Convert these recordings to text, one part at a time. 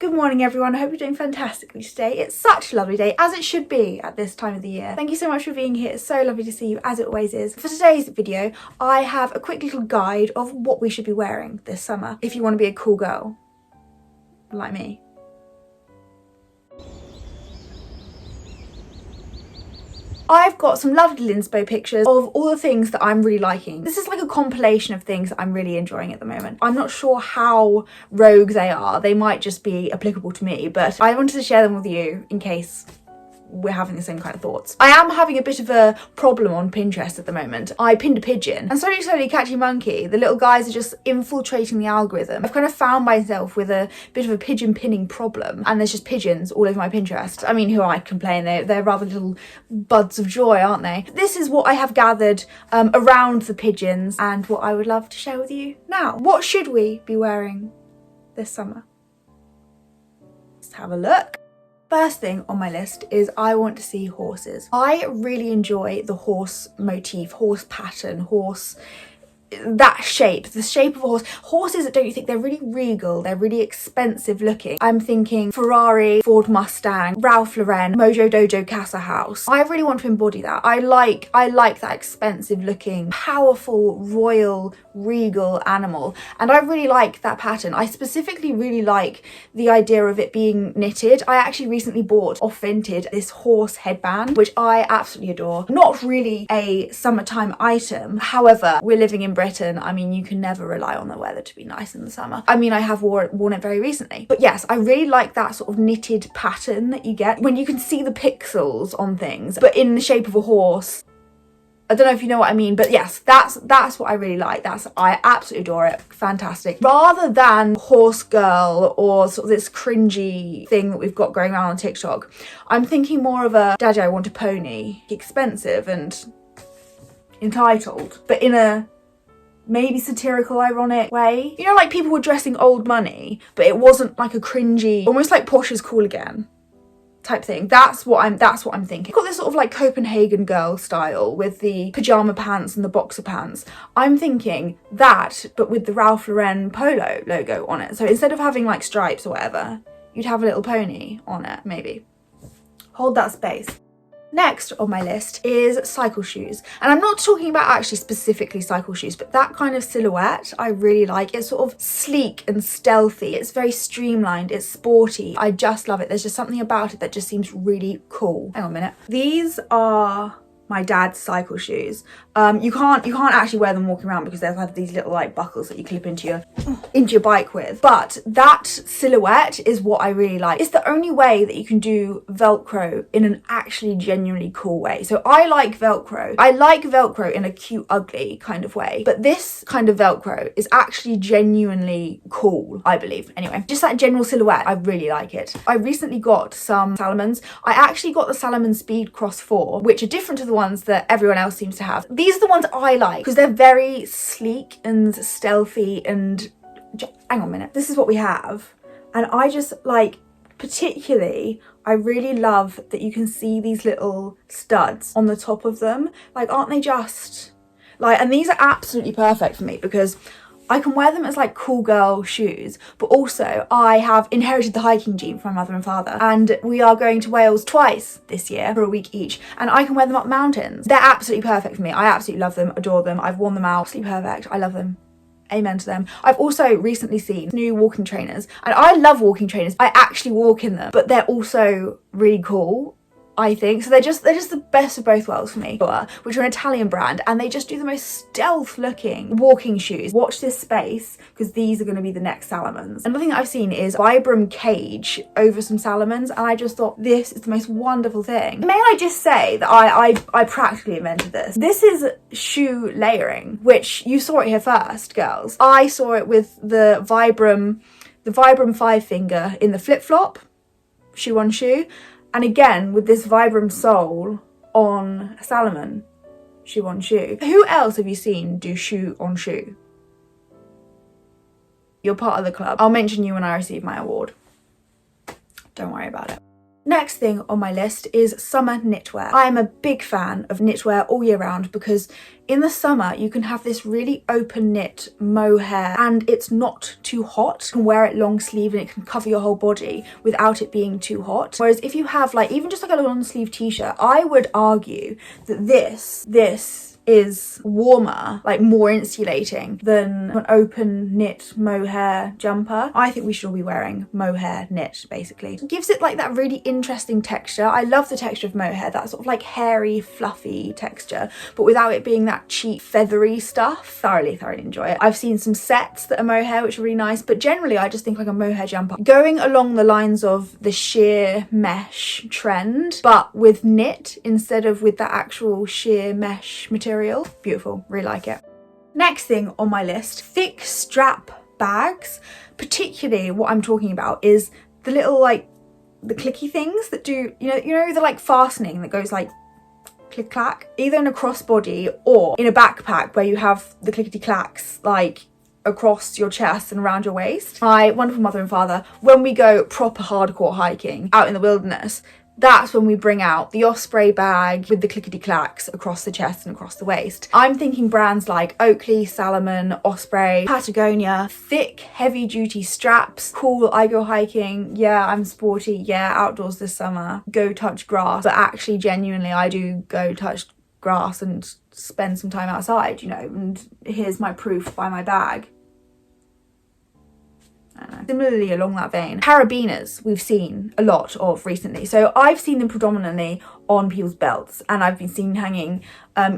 Good morning everyone, I hope you're doing fantastically today. It's such a lovely day, as it should be at this time of the year. Thank you so much for being here, it's so lovely to see you, as it always is. For today's video, I have a quick little guide of what we should be wearing this summer, if you want to be a cool girl, like me. I've got some lovely inspo pictures of all the things that I'm really liking. This is like a compilation of things that I'm really enjoying at the moment. I'm not sure how rogue they are. They might just be applicable to me, but I wanted to share them with you in case we're having the same kind of thoughts. I am having a bit of a problem on Pinterest at the moment. I pinned a pigeon and slowly catchy monkey, the little guys are just infiltrating the algorithm. I've kind of found myself with a bit of a pigeon pinning problem, and there's just pigeons all over my Pinterest. I mean, who I complain, they're rather little buds of joy, aren't they? This is what I have gathered around the pigeons and what I would love to share with you now. What should we be wearing this summer? Let's have a look. First thing on my list is I want to see horses. I really enjoy the horse motif, horse pattern, that shape, the shape of a horse. Horses, don't you think they're really regal, they're really expensive looking? I'm thinking Ferrari, Ford Mustang, Ralph Lauren, Mojo Dojo Casa House. I really want to embody that. I like that expensive looking, powerful, royal, regal animal, and I really like that pattern. I specifically really like the idea of it being knitted. I actually recently bought off Vinted this horse headband, which I absolutely adore. Not really a summertime item, however, we're living in Britain. I mean, you can never rely on the weather to be nice in the summer. I mean, I have worn it very recently, but yes, I really like that sort of knitted pattern that you get when you can see the pixels on things, but in the shape of a horse. I don't know if you know what I mean, but yes, that's what I really like. I absolutely adore it. Fantastic. Rather than horse girl or sort of this cringy thing that we've got going around on TikTok, I'm thinking more of a daddy, I want a pony. Expensive and entitled, but in a maybe satirical, ironic way. You know, like people were dressing old money, but it wasn't like a cringy, almost like Posh is cool again type thing. That's what I'm thinking. I've got this sort of like Copenhagen girl style with the pajama pants and the boxer pants. I'm thinking that, but with the Ralph Lauren polo logo on it. So instead of having like stripes or whatever, you'd have a little pony on it, maybe. Hold that space. Next on my list is cycle shoes, and I'm not talking about actually specifically cycle shoes, but that kind of silhouette I really like. It's sort of sleek and stealthy, it's very streamlined, it's sporty. I just love it. There's just something about it that just seems really cool. Hang on a minute. These are my dad's cycle shoes. You can't actually wear them walking around because they have these little like buckles that you clip into your bike with. But that silhouette is what I really like. It's the only way that you can do Velcro in an actually genuinely cool way. So I like Velcro. I like Velcro in a cute, ugly kind of way. But this kind of Velcro is actually genuinely cool, I believe. Anyway, just that general silhouette, I really like it. I recently got some Salomons. I actually got the Salomon Speed Cross 4, which are different to the ones that everyone else seems to have. These are the ones I like because they're very sleek and stealthy and hang on a minute, this is what we have, and I just like, particularly I really love that you can see these little studs on the top of them. Like, aren't they just like, and these are absolutely perfect for me because I can wear them as like cool girl shoes, but also I have inherited the hiking gene from my mother and father, and we are going to Wales twice this year for a week each, and I can wear them up mountains. They're absolutely perfect for me. I absolutely love them, adore them. I've worn them out, absolutely perfect. I love them. Amen to them. I've also recently seen new walking trainers, and I love walking trainers. I actually walk in them, but they're also really cool, I think. So they're just the best of both worlds for me, which are an Italian brand, and they just do the most stealth looking walking shoes. Watch this space, because these are going to be the next Salomons. Another thing that I've seen is Vibram cage over some Salomons, and I just thought this is the most wonderful thing. May I just say that I practically invented this. This is shoe layering, which you saw it here first, girls. I saw it with the Vibram 5 finger in the flip flop, shoe on shoe. And again, with this Vibram sole on a Salomon, shoe on shoe. Who else have you seen do shoe on shoe? You're part of the club. I'll mention you when I receive my award. Don't worry about it. Next thing on my list is summer knitwear. I am a big fan of knitwear all year round because in the summer you can have this really open knit mohair and it's not too hot. You can wear it long sleeve and it can cover your whole body without it being too hot. Whereas if you have like even just like a long sleeve t-shirt, I would argue that this is warmer, like more insulating than an open knit mohair jumper. I think we should all be wearing mohair knit basically. It gives it like that really interesting texture. I love the texture of mohair, that sort of like hairy, fluffy texture, but without it being that cheap, feathery stuff. Thoroughly enjoy it. I've seen some sets that are mohair which are really nice, but generally I just think like a mohair jumper. Going along the lines of the sheer mesh trend, but with knit instead of with that actual sheer mesh material. Beautiful, really like it. Next thing on my list, thick strap bags. Particularly what I'm talking about is the little like the clicky things that do, you know the like fastening that goes like click clack, either in a crossbody or in a backpack where you have the clickety clacks like across your chest and around your waist. My wonderful mother and father, when we go proper hardcore hiking out in the wilderness, that's when we bring out the Osprey bag with the clickety clacks across the chest and across the waist. I'm thinking brands like Oakley, Salomon, Osprey, Patagonia, thick, heavy duty straps. Cool, I go hiking. Yeah, I'm sporty. Yeah, outdoors this summer. Go touch grass. But actually, genuinely, I do go touch grass and spend some time outside, and here's my proof by my bag. Similarly along that vein, carabiners we've seen a lot of recently. So I've seen them predominantly on people's belts and I've been seen hanging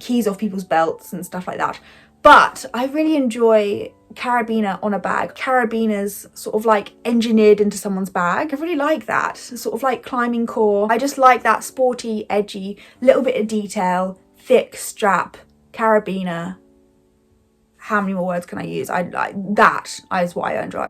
keys off people's belts and stuff like that. But I really enjoy carabiner on a bag. Carabiners sort of like engineered into someone's bag. I really like that. Sort of like climbing core. I just like that sporty, edgy, little bit of detail, thick strap, carabiner. How many more words can I use? That is what I enjoy.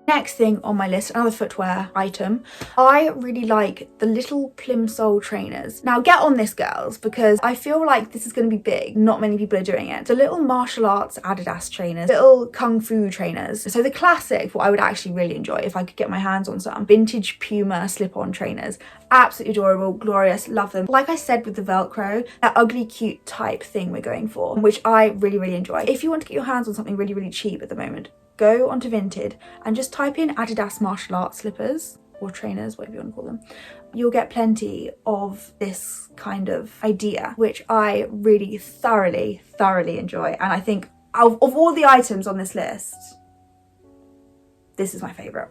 Next thing on my list, another footwear item. I really like the little plimsoll trainers. Now get on this, girls, because I feel like this is going to be big. Not many people are doing it. The little martial arts Adidas trainers, little kung fu trainers. So the classic, what I would actually really enjoy if I could get my hands on some, vintage Puma slip-on trainers. Absolutely adorable, glorious, love them. Like I said with the Velcro, that ugly cute type thing we're going for, which I really enjoy. If you want to get your hands on something really cheap at the moment, go onto Vinted and just type in Adidas martial arts slippers or trainers, whatever you want to call them. You'll get plenty of this kind of idea, which I really thoroughly enjoy. And I think of all the items on this list, this is my favourite.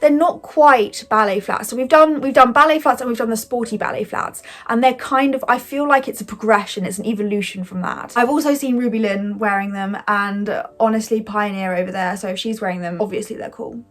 They're not quite ballet flats. So we've done ballet flats and we've done the sporty ballet flats. And they're kind of, I feel like it's a progression, it's an evolution from that. I've also seen Ruby Lynn wearing them and honestly Pioneer over there. So if she's wearing them, obviously they're cool.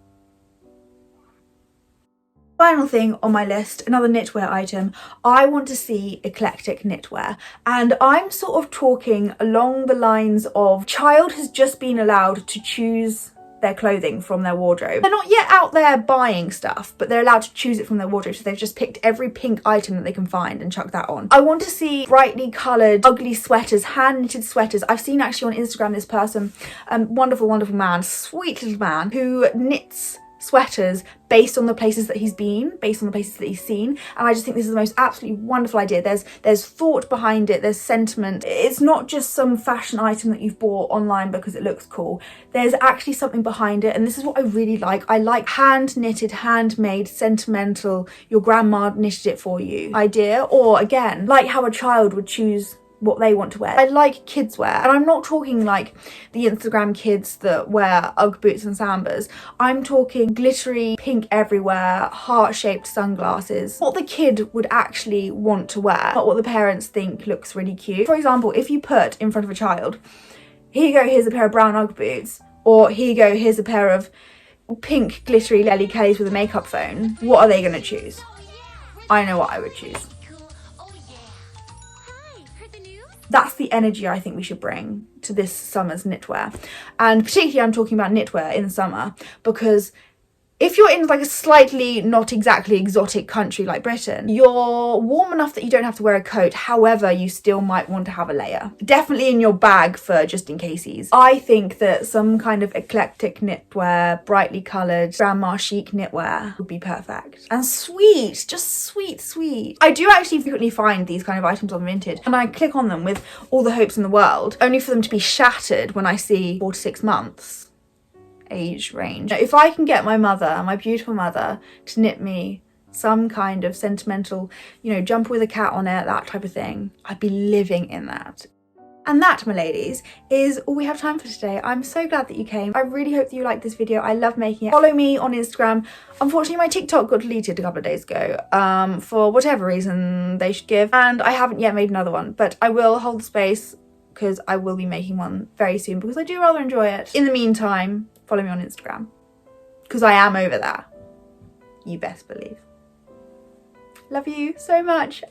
Final thing on my list, another knitwear item. I want to see eclectic knitwear. And I'm sort of talking along the lines of child has just been allowed to choose their clothing from their wardrobe. They're not yet out there buying stuff, but they're allowed to choose it from their wardrobe, so they've just picked every pink item that they can find and chucked that on. I want to see brightly coloured, ugly sweaters, hand-knitted sweaters. I've seen actually on Instagram this person, wonderful man, sweet little man, who knits sweaters based on the places that he's been, based on the places that he's seen, and I just think this is the most absolutely wonderful idea. There's thought behind it, there's sentiment. It's not just some fashion item that you've bought online because it looks cool. There's actually something behind it, and this is what I really like. I like hand-knitted, handmade, sentimental, your grandma knitted it for you idea, or again, like how a child would choose what they want to wear. I like kids wear, and I'm not talking like the Instagram kids that wear Ugg boots and Sambas. I'm talking glittery, pink everywhere, heart-shaped sunglasses. What the kid would actually want to wear, not what the parents think looks really cute. For example, if you put in front of a child, here you go, here's a pair of brown Ugg boots, or here you go, here's a pair of pink glittery Lely Kellys with a makeup phone, what are they going to choose? I know what I would choose. That's the energy I think we should bring to this summer's knitwear. And particularly I'm talking about knitwear in the summer because If you're in like a slightly not exactly exotic country like Britain, you're warm enough that you don't have to wear a coat. However, you still might want to have a layer. Definitely in your bag for just in casesies. I think that some kind of eclectic knitwear, brightly coloured, grandma chic knitwear would be perfect. And sweet, just sweet, sweet. I do actually frequently find these kind of items on Vinted and I click on them with all the hopes in the world, only for them to be shattered when I see 4 to 6 months age range. If I can get my mother, my beautiful mother, to knit me some kind of sentimental, you know, jumper with a cat on it, that type of thing, I'd be living in that. And that, my ladies, is all we have time for today. I'm so glad that you came. I really hope that you liked this video. I love making it. Follow me on Instagram. Unfortunately, my TikTok got deleted a couple of days ago for whatever reason they should give. And I haven't yet made another one, but I will hold the space because I will be making one very soon because I do rather enjoy it. In the meantime, follow me on Instagram because I am over there. You best believe. Love you so much.